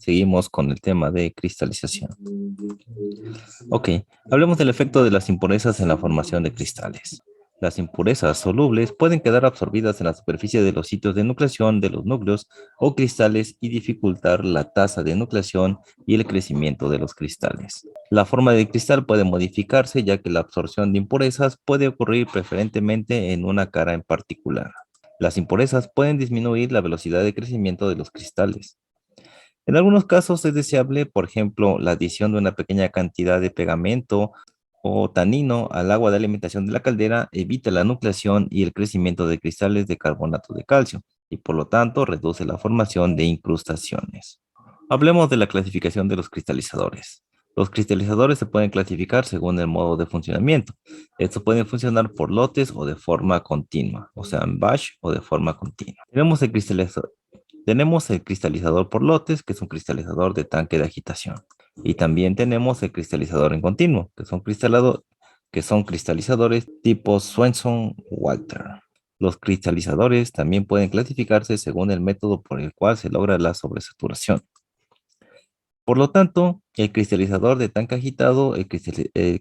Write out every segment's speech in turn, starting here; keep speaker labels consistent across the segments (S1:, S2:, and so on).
S1: seguimos con el tema de cristalización. Ok, hablemos del efecto de las impurezas en la formación de cristales. Las impurezas solubles pueden quedar absorbidas en la superficie de los sitios de nucleación de los núcleos o cristales y dificultar la tasa de nucleación y el crecimiento de los cristales. La forma del cristal puede modificarse ya que la absorción de impurezas puede ocurrir preferentemente en una cara en particular. Las impurezas pueden disminuir la velocidad de crecimiento de los cristales. En algunos casos es deseable, por ejemplo, la adición de una pequeña cantidad de pegamento o tanino al agua de alimentación de la caldera evita la nucleación y el crecimiento de cristales de carbonato de calcio y por lo tanto reduce la formación de incrustaciones. Hablemos de la clasificación de los cristalizadores. Los cristalizadores se pueden clasificar según el modo de funcionamiento. Estos pueden funcionar por lotes o de forma continua, o sea, en batch o de forma continua. Tenemos el cristalizador por lotes, que es un cristalizador de tanque de agitación. Y también tenemos el cristalizador en continuo, que son cristalizadores tipo Swenson-Walter. Los cristalizadores también pueden clasificarse según el método por el cual se logra la sobresaturación. Por lo tanto, el cristalizador de tanque agitado, el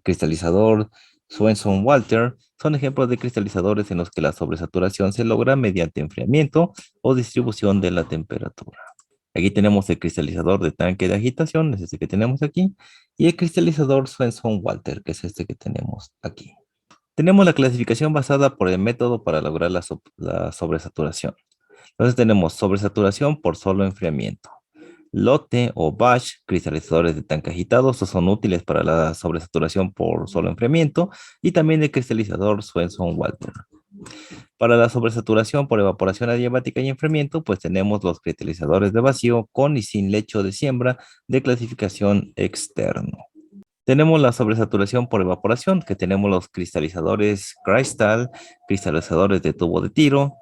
S1: cristalizador Swenson-Walter son ejemplos de cristalizadores en los que la sobresaturación se logra mediante enfriamiento o distribución de la temperatura. Aquí tenemos el cristalizador de tanque de agitación, es este que tenemos aquí, y el cristalizador Swenson-Walter, que es este que tenemos aquí. Tenemos la clasificación basada por el método para lograr la sobresaturación. Entonces tenemos sobresaturación por solo enfriamiento. Lote o batch, cristalizadores de tanque agitado, estos son útiles para la sobresaturación por solo enfriamiento, y también el cristalizador Swenson-Walter. Para la sobresaturación por evaporación adiabática y enfriamiento, pues tenemos los cristalizadores de vacío con y sin lecho de siembra de clasificación externo. Tenemos la sobresaturación por evaporación, que tenemos los cristalizadores Crystal, cristalizadores de tubo de tiro.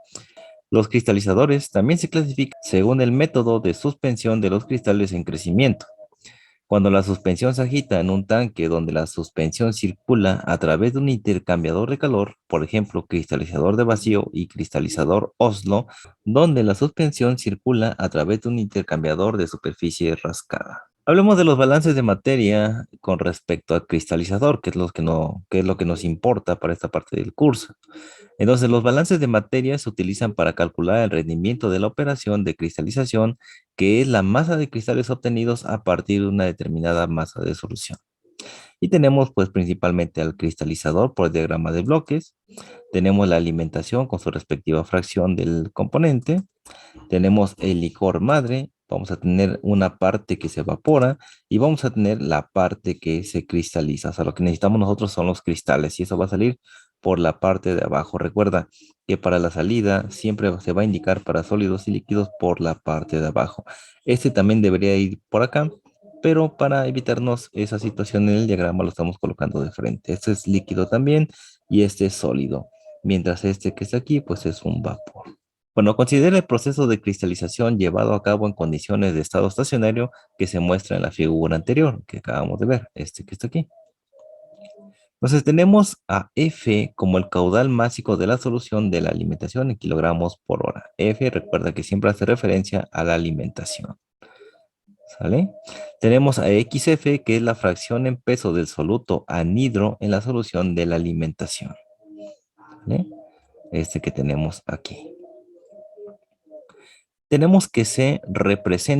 S1: Los cristalizadores también se clasifican según el método de suspensión de los cristales en crecimiento. Cuando la suspensión se agita en un tanque donde la suspensión circula a través de un intercambiador de calor, por ejemplo, cristalizador de vacío y cristalizador Oslo, donde la suspensión circula a través de un intercambiador de superficie rascada. Hablemos de los balances de materia con respecto al cristalizador, que es lo que nos importa para esta parte del curso. Entonces, los balances de materia se utilizan para calcular el rendimiento de la operación de cristalización, que es la masa de cristales obtenidos a partir de una determinada masa de solución. Y tenemos pues principalmente al cristalizador por el diagrama de bloques, tenemos la alimentación con su respectiva fracción del componente, tenemos el licor madre, vamos a tener una parte que se evapora y vamos a tener la parte que se cristaliza. O sea, lo que necesitamos nosotros son los cristales y eso va a salir por la parte de abajo. Recuerda que para la salida siempre se va a indicar para sólidos y líquidos por la parte de abajo. Este también debería ir por acá, pero para evitarnos esa situación en el diagrama lo estamos colocando de frente. Este es líquido también y este es sólido, mientras este que está aquí pues es un vapor. Bueno, considera el proceso de cristalización llevado a cabo en condiciones de estado estacionario que se muestra en la figura anterior que acabamos de ver, este que está aquí. Entonces tenemos a F como el caudal másico de la solución de la alimentación en kilogramos por hora. F, recuerda que siempre hace referencia a la alimentación. ¿Sale? Tenemos a XF, que es la fracción en peso del soluto anhidro en la solución de la alimentación. ¿Vale? Este que tenemos aquí. Tenemos que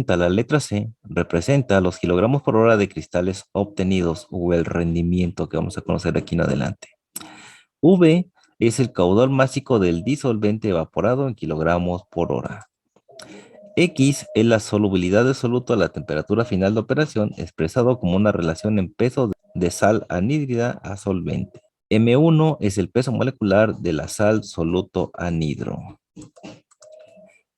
S1: la letra C representa los kilogramos por hora de cristales obtenidos o el rendimiento que vamos a conocer aquí en adelante. V es el caudal másico del disolvente evaporado en kilogramos por hora. X es la solubilidad de soluto a la temperatura final de operación expresado como una relación en peso de sal anhídrida a solvente. M1 es el peso molecular de la sal soluto anhidro.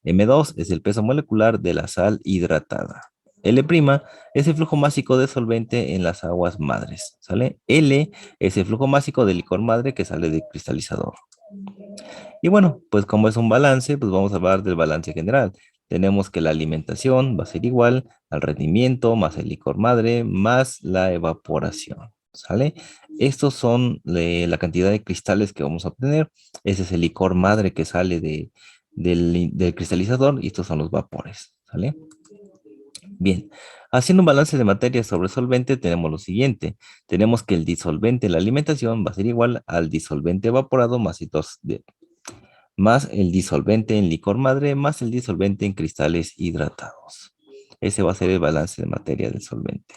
S1: M2 es el peso molecular de la sal hidratada. L' es el flujo másico de solvente en las aguas madres, ¿sale? L es el flujo másico de licor madre que sale del cristalizador. Y bueno, pues como es un balance, pues vamos a hablar del balance general. Tenemos que la alimentación va a ser igual al rendimiento más el licor madre más la evaporación, ¿sale? Estos son la cantidad de cristales que vamos a obtener. Ese es el licor madre que sale del cristalizador y estos son los vapores, ¿sale? Bien, haciendo un balance de materia sobre solvente, tenemos lo siguiente. Tenemos que el disolvente en la alimentación va a ser igual al disolvente evaporado más el disolvente en licor madre más el disolvente en cristales hidratados. Ese va a ser el balance de materia del solvente.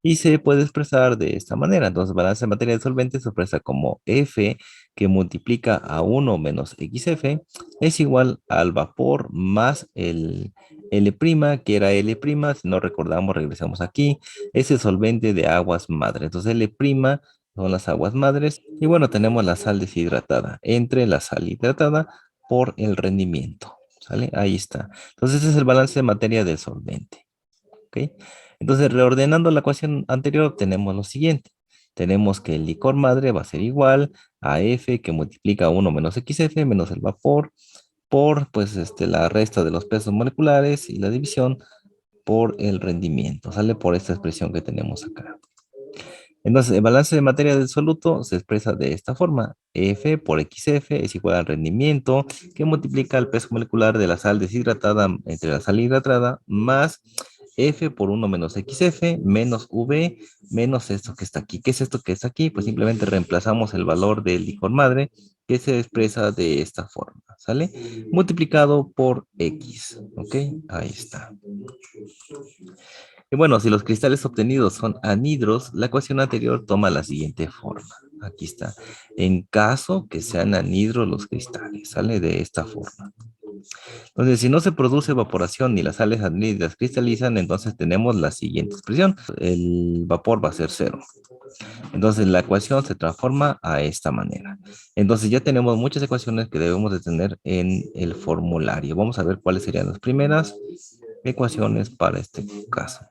S1: Y se puede expresar de esta manera. Entonces, balance de materia de solvente se expresa como F que multiplica a 1 menos XF es igual al vapor más el L', que era L', si no recordamos, regresamos aquí, es el solvente de aguas madres. Entonces, L' son las aguas madres. Y bueno, tenemos la sal deshidratada entre la sal hidratada por el rendimiento. ¿Sale? Ahí está. Entonces, ese es el balance de materia del solvente. ¿Ok? Entonces, reordenando la ecuación anterior, obtenemos lo siguiente. Tenemos que el licor madre va a ser igual a F que multiplica 1 menos XF menos el vapor por pues la resta de los pesos moleculares y la división por el rendimiento. Sale por esta expresión que tenemos acá. Entonces, el balance de materia del soluto se expresa de esta forma. F por XF es igual al rendimiento que multiplica el peso molecular de la sal deshidratada entre la sal hidratada más F por 1 menos XF menos V menos esto que está aquí. ¿Qué es esto que está aquí? Pues simplemente reemplazamos el valor del licor madre que se expresa de esta forma, ¿sale? Multiplicado por X, ¿ok? Ahí está. Y bueno, si los cristales obtenidos son anhidros, la ecuación anterior toma la siguiente forma. Aquí está. En caso que sean anhidros los cristales, sale de esta forma. Entonces, si no se produce evaporación ni las sales anhídridas cristalizan, entonces tenemos la siguiente expresión. El vapor va a ser cero. Entonces, la ecuación se transforma a esta manera. Entonces, ya tenemos muchas ecuaciones que debemos de tener en el formulario. Vamos a ver cuáles serían las primeras ecuaciones para este caso.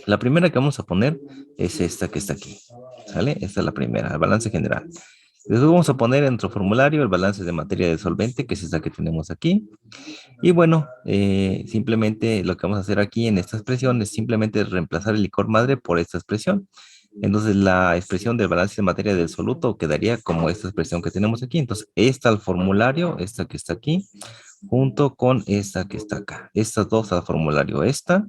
S1: La primera que vamos a poner es esta que está aquí. ¿Sale? Esta es la primera, el balance general. Después vamos a poner en nuestro formulario el balance de materia de solvente, que es esta que tenemos aquí. Y bueno, simplemente lo que vamos a hacer aquí en esta expresión es simplemente reemplazar el licor madre por esta expresión. Entonces la expresión del balance de materia del soluto quedaría como esta expresión que tenemos aquí. Entonces esta al formulario, esta que está aquí, junto con esta que está acá. Estas dos al formulario, esta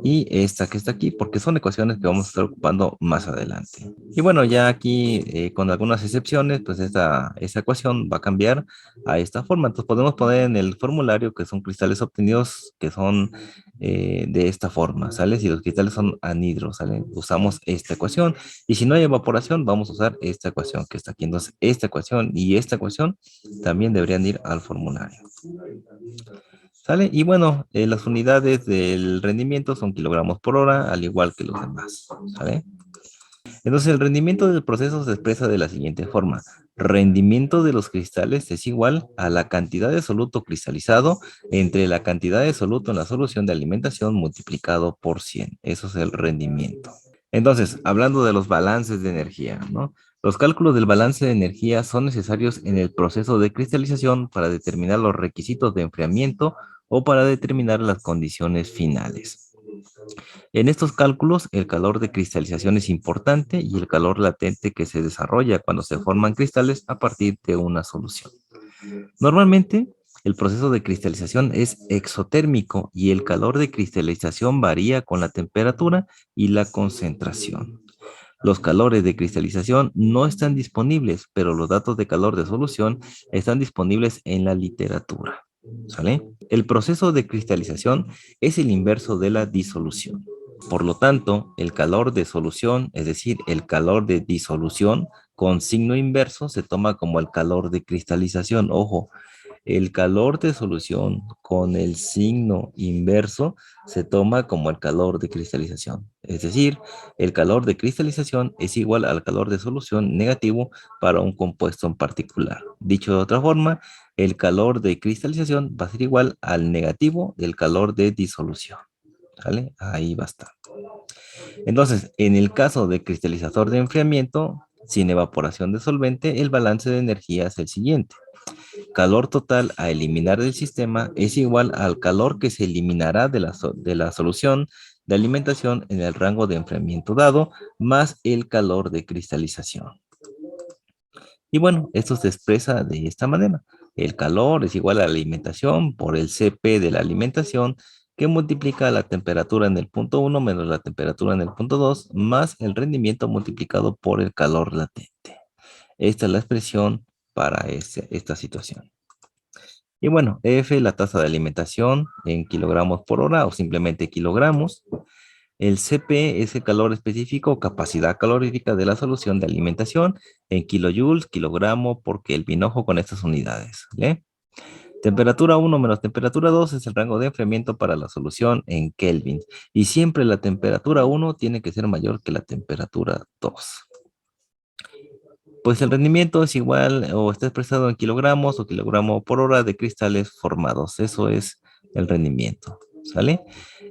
S1: y esta que está aquí, porque son ecuaciones que vamos a estar ocupando más adelante. Y bueno, ya aquí, con algunas excepciones, pues esta ecuación va a cambiar a esta forma. Entonces podemos poner en el formulario que son cristales obtenidos que son de esta forma, ¿sale? Si los cristales son anhidros, ¿sale? Usamos esta ecuación. Y si no hay evaporación, vamos a usar esta ecuación que está aquí. Entonces, esta ecuación y esta ecuación también deberían ir al formulario. ¿Sale? Y bueno, las unidades del rendimiento son kilogramos por hora, al igual que los demás. ¿Sale? Entonces, el rendimiento del proceso se expresa de la siguiente forma. Rendimiento de los cristales es igual a la cantidad de soluto cristalizado entre la cantidad de soluto en la solución de alimentación multiplicado por 100. Eso es el rendimiento. Entonces, hablando de los balances de energía, ¿no? Los cálculos del balance de energía son necesarios en el proceso de cristalización para determinar los requisitos de enfriamiento o para determinar las condiciones finales. En estos cálculos, el calor de cristalización es importante y el calor latente que se desarrolla cuando se forman cristales a partir de una solución. Normalmente, el proceso de cristalización es exotérmico y el calor de cristalización varía con la temperatura y la concentración. Los calores de cristalización no están disponibles, pero los datos de calor de solución están disponibles en la literatura. ¿Sale? El proceso de cristalización es el inverso de la disolución. Por lo tanto, el calor de solución, es decir, el calor de disolución con signo inverso, se toma como el calor de cristalización. Ojo, el calor de solución con el signo inverso se toma como el calor de cristalización. Es decir, el calor de cristalización es igual al calor de solución negativo para un compuesto en particular. Dicho de otra forma, el calor de cristalización va a ser igual al negativo del calor de disolución. ¿Vale? Ahí va a estar. Entonces, en el caso de cristalizador de enfriamiento, sin evaporación de solvente, el balance de energía es el siguiente. Calor total a eliminar del sistema es igual al calor que se eliminará de la solución de alimentación en el rango de enfriamiento dado, más el calor de cristalización. Y bueno, esto se expresa de esta manera. El calor es igual a la alimentación por el Cp de la alimentación que multiplica la temperatura en el punto 1 menos la temperatura en el punto 2 más el rendimiento multiplicado por el calor latente. Esta es la expresión para esta situación. Y bueno, F, la tasa de alimentación en kilogramos por hora o simplemente kilogramos. El CP es el calor específico o capacidad calorífica de la solución de alimentación en kilojoules, kilogramo por Kelvin. Ojo con estas unidades, ¿vale? Temperatura 1 menos temperatura 2 es el rango de enfriamiento para la solución en Kelvin. Y siempre la temperatura 1 tiene que ser mayor que la temperatura 2. Pues el rendimiento es igual o está expresado en kilogramos o kilogramo por hora de cristales formados. Eso es el rendimiento, ¿sale?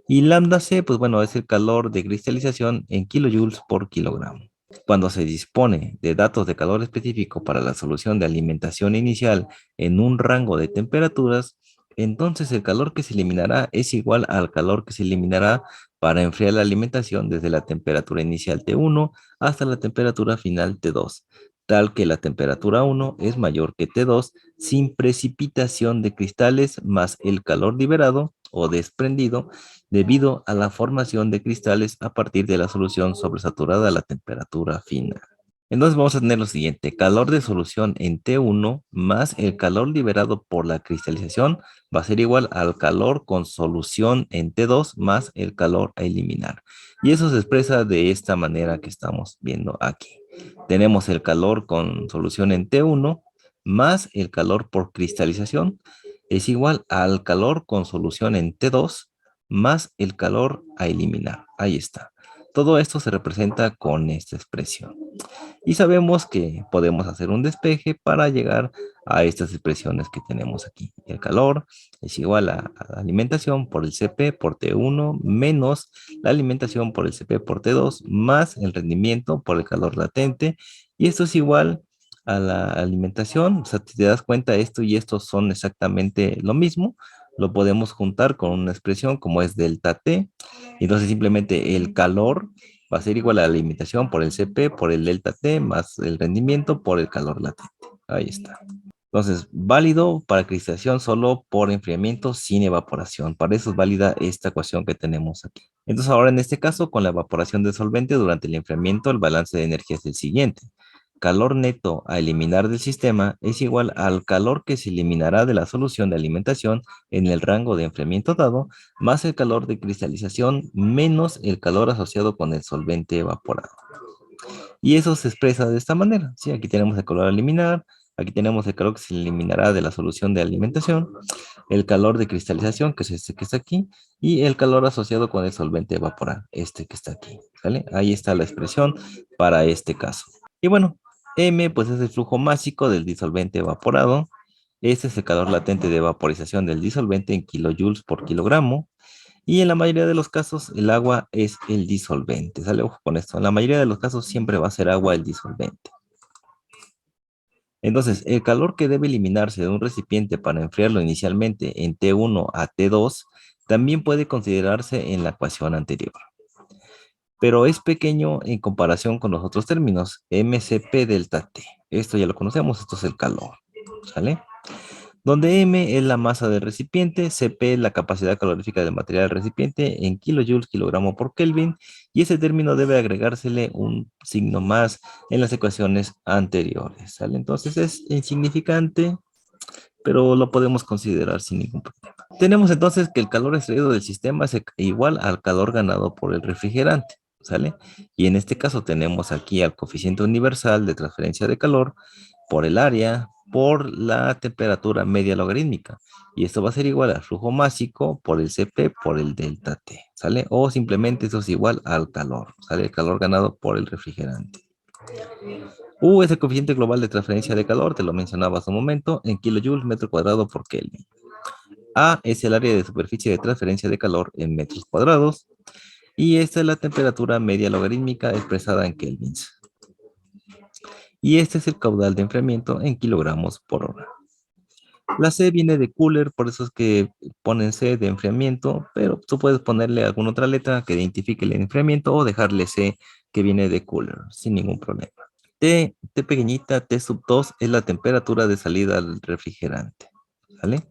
S1: Y lambda C, pues bueno, es el calor de cristalización en kilojoules por kilogramo. Cuando se dispone de datos de calor específico para la solución de alimentación inicial en un rango de temperaturas, entonces el calor que se eliminará es igual al calor que se eliminará para enfriar la alimentación desde la temperatura inicial T1 hasta la temperatura final T2, tal que la temperatura 1 es mayor que T2 sin precipitación de cristales más el calor liberado o desprendido debido a la formación de cristales a partir de la solución sobresaturada a la temperatura final. Entonces vamos a tener lo siguiente: calor de solución en T1 más el calor liberado por la cristalización va a ser igual al calor con solución en T2 más el calor a eliminar. Y eso se expresa de esta manera que estamos viendo aquí. Tenemos el calor con solución en T1 más el calor por cristalización es igual al calor con solución en T2 más el calor a eliminar. Ahí está. Todo esto se representa con esta expresión. Y sabemos que podemos hacer un despeje para llegar a estas expresiones que tenemos aquí. El calor es igual a la alimentación por el CP por T1 menos la alimentación por el CP por T2 más el rendimiento por el calor latente. Y esto es igual a la alimentación. O sea, si te das cuenta, esto y esto son exactamente lo mismo. Lo podemos juntar con una expresión como es delta T. Entonces simplemente el calor va a ser igual a la limitación por el CP, por el delta T, más el rendimiento por el calor latente. Ahí está. Entonces, válido para cristalización solo por enfriamiento sin evaporación. Para eso es válida esta ecuación que tenemos aquí. Entonces, ahora en este caso, con la evaporación del solvente durante el enfriamiento, el balance de energía es el siguiente. Calor neto a eliminar del sistema es igual al calor que se eliminará de la solución de alimentación en el rango de enfriamiento dado, más el calor de cristalización menos el calor asociado con el solvente evaporado. Y eso se expresa de esta manera. ¿Sí? Aquí tenemos el calor a eliminar, aquí tenemos el calor que se eliminará de la solución de alimentación, el calor de cristalización, que es este que está aquí, y el calor asociado con el solvente evaporar, este que está aquí. ¿Vale? Ahí está la expresión para este caso. Y bueno, M pues es el flujo másico del disolvente evaporado. Este es el calor latente de vaporización del disolvente en kilojoules por kilogramo. Y en la mayoría de los casos, el agua es el disolvente. Sale, ojo con esto. En la mayoría de los casos siempre va a ser agua el disolvente. Entonces, el calor que debe eliminarse de un recipiente para enfriarlo inicialmente en T1 a T2 también puede considerarse en la ecuación anterior. Pero es pequeño en comparación con los otros términos. MCP delta T. Esto ya lo conocemos, esto es el calor. ¿Sale? Donde M es la masa del recipiente, Cp es la capacidad calorífica del material del recipiente en kilojoules, kilogramo por Kelvin, y ese término debe agregársele un signo más en las ecuaciones anteriores, ¿sale? Entonces es insignificante, pero lo podemos considerar sin ningún problema. Tenemos entonces que el calor extraído del sistema es igual al calor ganado por el refrigerante, ¿sale? Y en este caso tenemos aquí al coeficiente universal de transferencia de calor por el área, por la temperatura media logarítmica. Y esto va a ser igual al flujo másico por el Cp por el delta T, ¿sale? O simplemente eso es igual al calor, ¿sale? El calor ganado por el refrigerante. U es el coeficiente global de transferencia de calor, te lo mencionaba hace un momento, en kilojoules metro cuadrado por Kelvin. A es el área de superficie de transferencia de calor en metros cuadrados. Y esta es la temperatura media logarítmica expresada en kelvins. Y este es el caudal de enfriamiento en kilogramos por hora. La C viene de cooler, por eso es que ponen C de enfriamiento, pero tú puedes ponerle alguna otra letra que identifique el enfriamiento o dejarle C que viene de cooler, sin ningún problema. T pequeñita, T sub 2 es la temperatura de salida del refrigerante, ¿vale?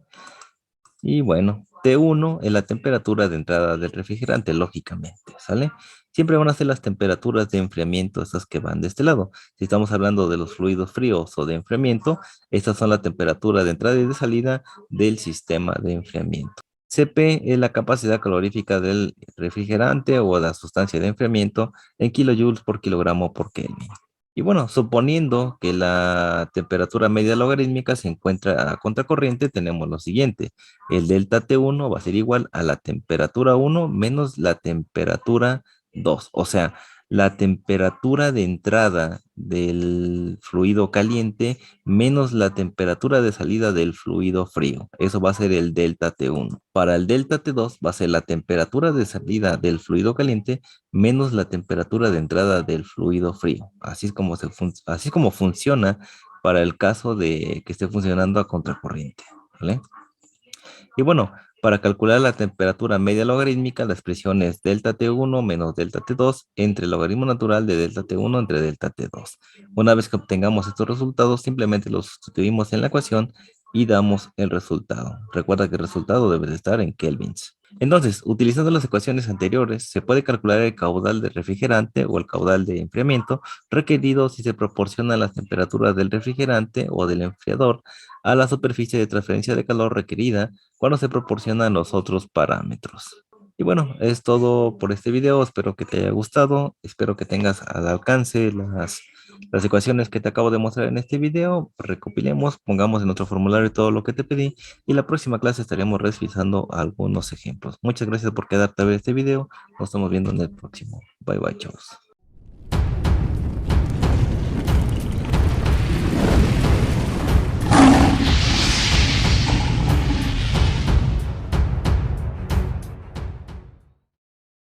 S1: Y bueno, T1 es la temperatura de entrada del refrigerante, lógicamente, ¿sale? Siempre van a ser las temperaturas de enfriamiento, esas que van de este lado. Si estamos hablando de los fluidos fríos o de enfriamiento, estas son la temperatura de entrada y de salida del sistema de enfriamiento. Cp es la capacidad calorífica del refrigerante o la sustancia de enfriamiento en kilojoules por kilogramo por Kelvin. Y bueno, suponiendo que la temperatura media logarítmica se encuentra a contracorriente, tenemos lo siguiente. El delta T1 va a ser igual a la temperatura 1 menos la temperatura 2. O sea, la temperatura de entrada del fluido caliente menos la temperatura de salida del fluido frío. Eso va a ser el delta T1. Para el delta T2 va a ser la temperatura de salida del fluido caliente menos la temperatura de entrada del fluido frío. Así es como funciona para el caso de que esté funcionando a contracorriente, ¿vale? Y bueno, para calcular la temperatura media logarítmica, la expresión es delta T1 menos delta T2 entre el logaritmo natural de delta T1 entre delta T2. Una vez que obtengamos estos resultados, simplemente los sustituimos en la ecuación y damos el resultado. Recuerda que el resultado debe de estar en kelvins. Entonces, utilizando las ecuaciones anteriores, se puede calcular el caudal de refrigerante o el caudal de enfriamiento requerido si se proporcionan las temperaturas del refrigerante o del enfriador a la superficie de transferencia de calor requerida cuando se proporcionan los otros parámetros. Y bueno, es todo por este video. Espero que te haya gustado. Espero que tengas al alcance las ecuaciones que te acabo de mostrar en este video. Recopilemos, pongamos en nuestro formulario todo lo que te pedí y la próxima clase estaremos revisando algunos ejemplos. Muchas gracias por quedarte a ver este video. Nos estamos viendo en el próximo. Bye bye, chavos.